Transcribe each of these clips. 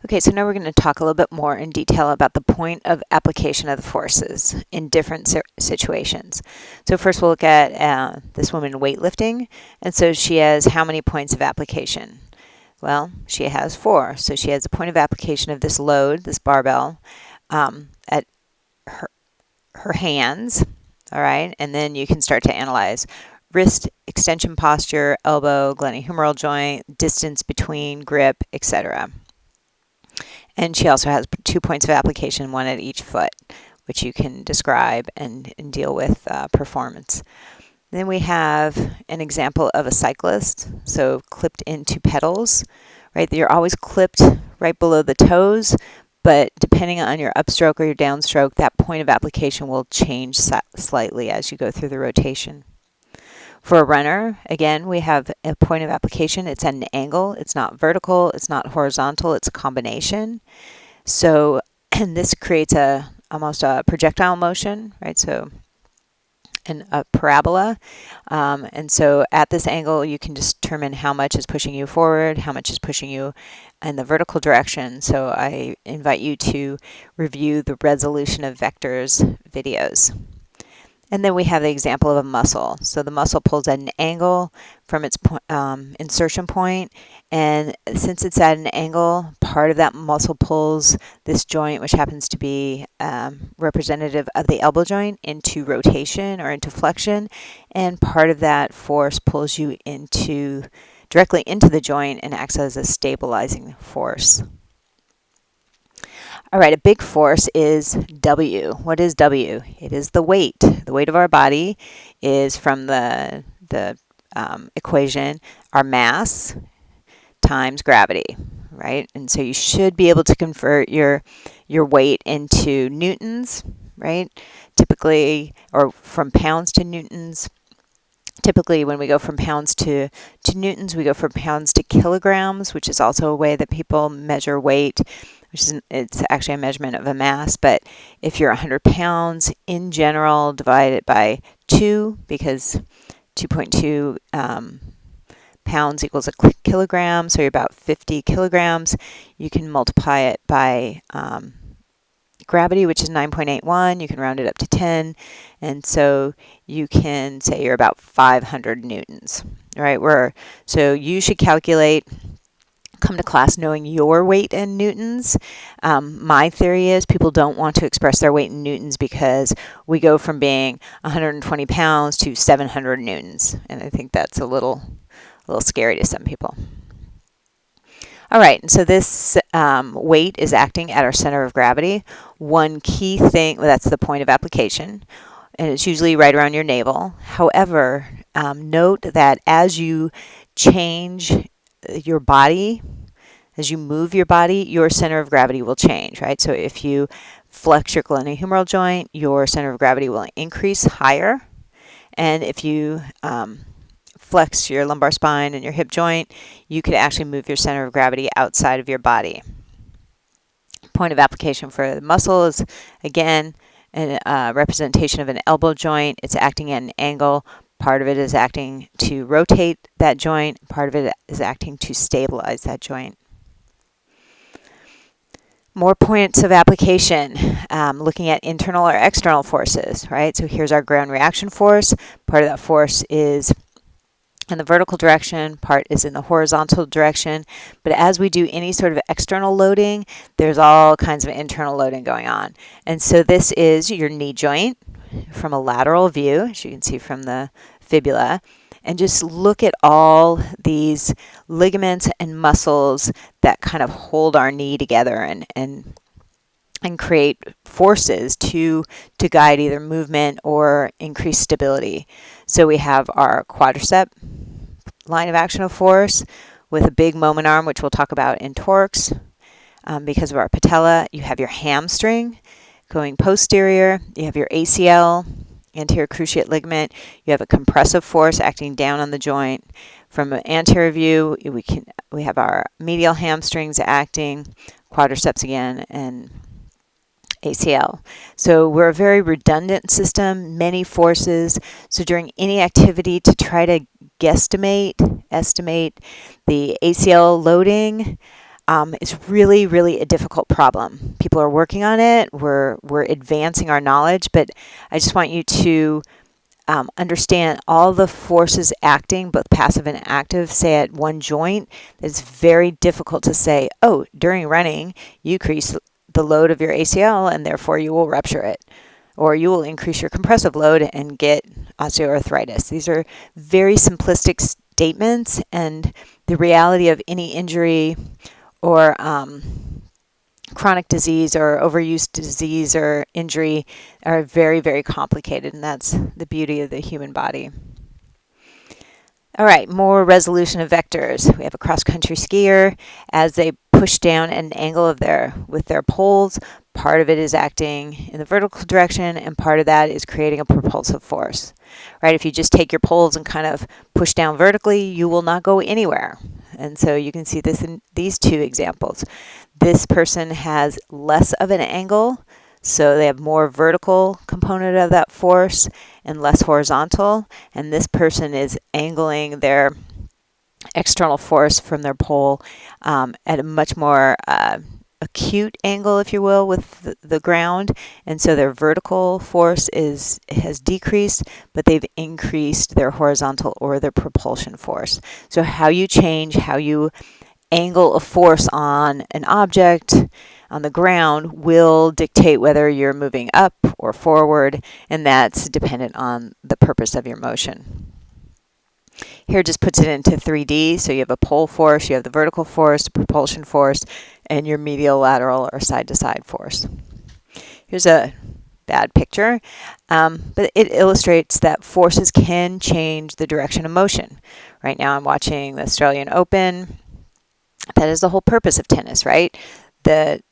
Okay, so now we're going to talk a little bit more in detail about the point of application of the forces in different situations. So first we'll look at this woman weightlifting, and so she has how many points of application? Well, she has 4. So she has a point of application of this load, this barbell, at her hands, all right? And then you can start to analyze wrist extension posture, elbow, glenohumeral joint, distance between, grip, etc. And she also has 2 points of application, one at each foot, which you can describe and deal with performance. Then we have an example of a cyclist, so clipped into pedals, right? You're always clipped right below the toes, but depending on your upstroke or your downstroke, that point of application will change slightly as you go through the rotation. For a runner, again, we have a point of application. It's at an angle. It's not vertical. It's not horizontal. It's a combination. So, and this creates almost a projectile motion, right? So, and a parabola. And so at this angle, you can determine how much is pushing you forward, how much is pushing you in the vertical direction. So I invite you to review the resolution of vectors videos. And then we have the example of a muscle. So the muscle pulls at an angle from its insertion point, and since it's at an angle, part of that muscle pulls this joint, which happens to be representative of the elbow joint, into rotation or into flexion, and part of that force pulls you directly into the joint and acts as a stabilizing force. All right, a big force is W. What is W? It is the weight. The weight of our body is from the equation, our mass times gravity, right? And so you should be able to convert your weight into newtons, right? Typically, or from pounds to newtons. Typically, when we go from pounds to newtons, we go from pounds to kilograms, which is also a way that people measure weight. It's actually a measurement of a mass, but if you're 100 pounds in general, divide it by 2, because 2.2 pounds equals a kilogram, so you're about 50 kilograms. You can multiply it by gravity, which is 9.81. You can round it up to 10, and so you can say you're about 500 newtons, right? So you should come to class knowing your weight in newtons. My theory is people don't want to express their weight in newtons because we go from being 120 pounds to 700 newtons, and I think that's a little scary to some people. All right, and so this weight is acting at our center of gravity. One key thing, well, that's the point of application, and it's usually right around your navel. However, note that as you change your body, as you move your body, your center of gravity will change, right? So if you flex your glenohumeral joint, your center of gravity will increase higher. And if you flex your lumbar spine and your hip joint, you could actually move your center of gravity outside of your body. Point of application for the muscle is, again, a representation of an elbow joint. It's acting at an angle. Part of it is acting to rotate that joint. Part of it is acting to stabilize that joint. More points of application, looking at internal or external forces, right? So here's our ground reaction force. Part of that force is in the vertical direction, part is in the horizontal direction. But as we do any sort of external loading, there's all kinds of internal loading going on. And so this is your knee joint from a lateral view, as you can see from the fibula. And just look at all these ligaments and muscles that kind of hold our knee together and create forces to guide either movement or increase stability. So we have our quadricep line of action of force with a big moment arm, which we'll talk about in torques. Because of our patella, you have your hamstring going posterior. You have your ACL, anterior cruciate ligament. You have a compressive force acting down on the joint. From an anterior view, we have our medial hamstrings acting, quadriceps again, and ACL. So we're a very redundant system, many forces. So during any activity, to try to estimate the ACL loading, is really, really a difficult problem. People are working on it. We're advancing our knowledge, but I just want you to understand all the forces acting, both passive and active, say at one joint. It's very difficult to say, oh, during running, you increase the load of your ACL and therefore you will rupture it, or you will increase your compressive load and get osteoarthritis. These are very simplistic statements, and the reality of any injury or chronic disease or overuse disease or injury are very, very complicated, and that's the beauty of the human body. All right, more resolution of vectors. We have a cross-country skier. As they push down at an angle with their poles, part of it is acting in the vertical direction, and part of that is creating a propulsive force. Right? If you just take your poles and kind of push down vertically, you will not go anywhere. And so you can see this in these two examples. This person has less of an angle, so they have more vertical component of that force and less horizontal. And this person is angling their external force from their pole at a much more acute angle, if you will, with the ground. And so their vertical force has decreased, but they've increased their horizontal or their propulsion force. So how you change, how you angle a force on an object on the ground will dictate whether you're moving up or forward, and that's dependent on the purpose of your motion. Here just puts it into 3D, so you have a pole force, you have the vertical force, the propulsion force, and your medial, lateral, or side-to-side force. Here's a bad picture, but it illustrates that forces can change the direction of motion. Right now I'm watching the Australian Open. That is the whole purpose of tennis, right?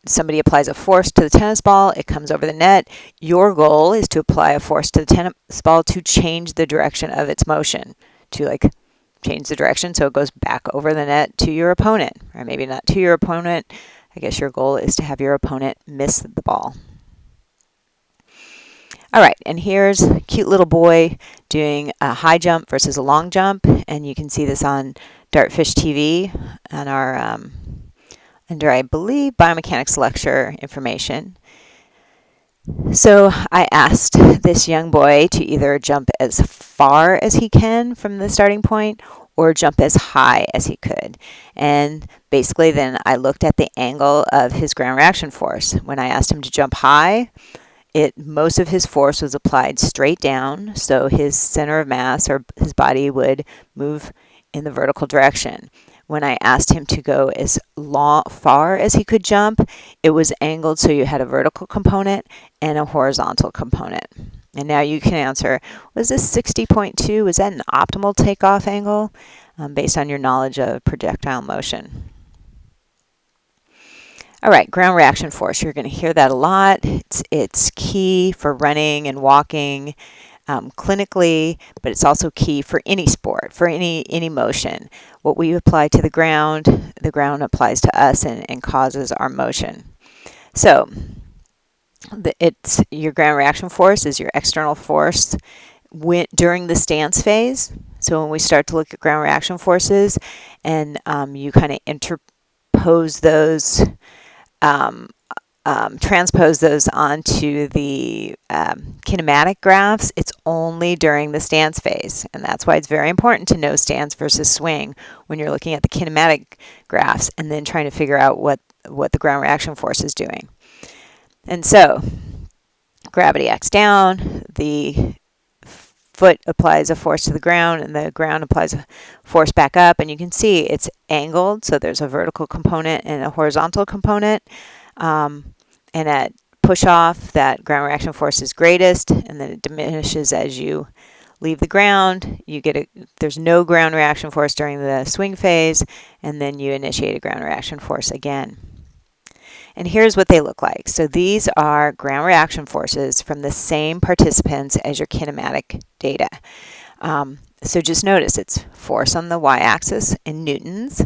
Somebody applies a force to the tennis ball, it comes over the net. Your goal is to apply a force to the tennis ball to change the direction of its motion, to change the direction so it goes back over the net to your opponent, or maybe not to your opponent. I guess your goal is to have your opponent miss the ball. All right, and here's a cute little boy doing a high jump versus a long jump, and you can see this on Dartfish TV on our under, I believe, biomechanics lecture information. So I asked this young boy to either jump as far as he can from the starting point or jump as high as he could. And basically then I looked at the angle of his ground reaction force. When I asked him to jump high, most of his force was applied straight down, so his center of mass or his body would move in the vertical direction. When I asked him to go as far as he could jump, it was angled so you had a vertical component and a horizontal component. And now you can answer, was this 60.2? Was that an optimal takeoff angle based on your knowledge of projectile motion? All right, ground reaction force. You're going to hear that a lot. It's key for running and walking clinically, but it's also key for any sport, for any motion. What we apply to the ground applies to us and causes our motion. So your ground reaction force is your external force during the stance phase. So when we start to look at ground reaction forces and you kind of interpose those, transpose those onto the kinematic graphs, it's only during the stance phase. And that's why it's very important to know stance versus swing when you're looking at the kinematic graphs and then trying to figure out what the ground reaction force is doing. And so gravity acts down, the foot applies a force to the ground, and the ground applies a force back up, and you can see it's angled, so there's a vertical component and a horizontal component. And at push-off, that ground reaction force is greatest, and then it diminishes as you leave the ground. There's no ground reaction force during the swing phase, and then you initiate a ground reaction force again. And here's what they look like. So these are ground reaction forces from the same participants as your kinematic data. So just notice it's force on the y-axis in newtons.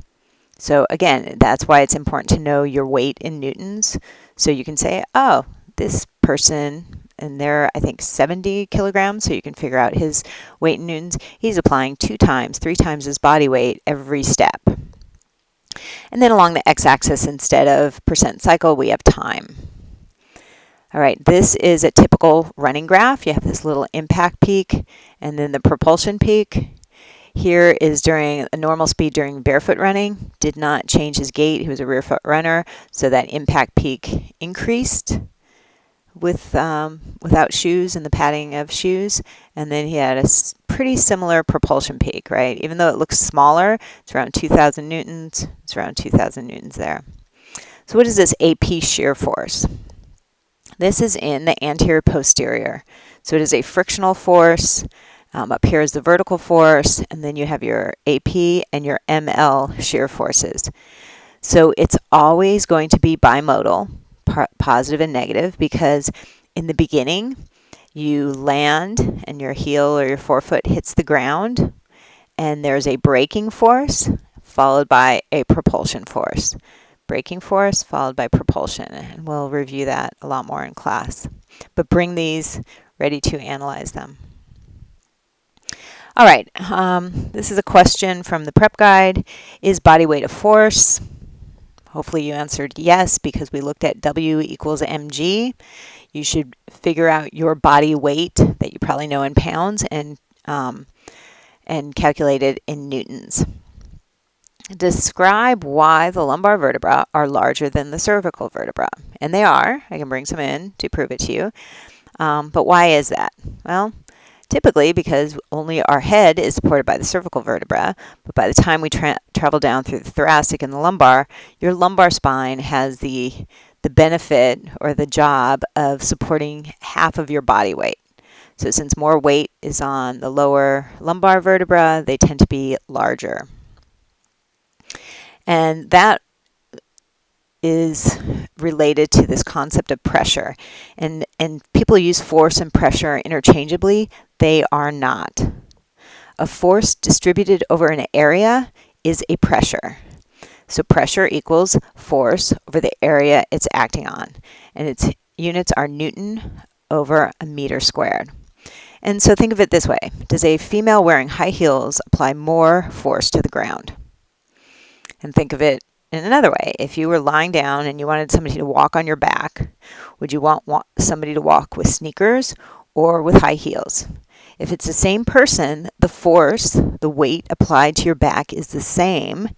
So again, that's why it's important to know your weight in newtons. So you can say, oh, this person, and they're, I think, 70 kilograms, so you can figure out his weight in newtons. He's applying 2 times, 3 times his body weight every step. And then along the x-axis, instead of percent cycle, we have time. All right, this is a typical running graph. You have this little impact peak and then the propulsion peak. Here is during a normal speed during barefoot running. Did not change his gait. He was a rear foot runner, so that impact peak increased with without shoes and the padding of shoes. And then he had a pretty similar propulsion peak, right? Even though it looks smaller, it's around 2,000 newtons. It's around 2,000 newtons there. So what is this AP shear force? This is in the anterior posterior. So it is a frictional force. Up here is the vertical force, and then you have your AP and your ML shear forces. So it's always going to be bimodal, positive and negative, because in the beginning you land and your heel or your forefoot hits the ground, and there's a braking force followed by a propulsion force. Braking force followed by propulsion, and we'll review that a lot more in class. But bring these ready to analyze them. All right, this is a question from the prep guide. Is body weight a force? Hopefully you answered yes, because we looked at W equals mg. You should figure out your body weight that you probably know in pounds and calculate it in newtons. Describe why the lumbar vertebrae are larger than the cervical vertebra. And they are. I can bring some in to prove it to you. But why is that? Well, typically because only our head is supported by the cervical vertebra, but by the time we travel down through the thoracic and the lumbar, your lumbar spine has the benefit or the job of supporting half of your body weight. So since more weight is on the lower lumbar vertebra, they tend to be larger. And that is related to this concept of pressure. And people use force and pressure interchangeably. They are not. A force distributed over an area is a pressure. So pressure equals force over the area it's acting on. And its units are Newton over a meter squared. And so think of it this way. Does a female wearing high heels apply more force to the ground? And think of it in another way. If you were lying down and you wanted somebody to walk on your back, would you want somebody to walk with sneakers or with high heels? If it's the same person, the force, the weight applied to your back is the same.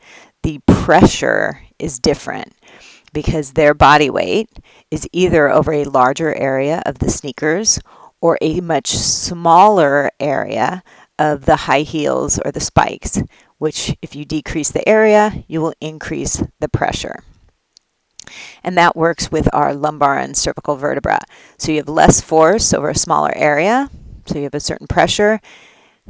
The pressure is different because their body weight is either over a larger area of the sneakers or a much smaller area of the high heels or the spikes, which if you decrease the area, you will increase the pressure. And that works with our lumbar and cervical vertebra. So you have less force over a smaller area, so you have a certain pressure.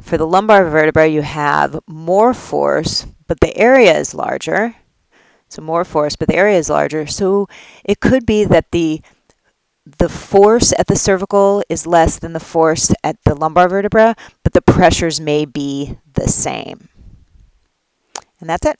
For the lumbar vertebra, you have more force, but the area is larger. So more force, but the area is larger. So it could be that the force at the cervical is less than the force at the lumbar vertebra, but the pressures may be the same. And that's it.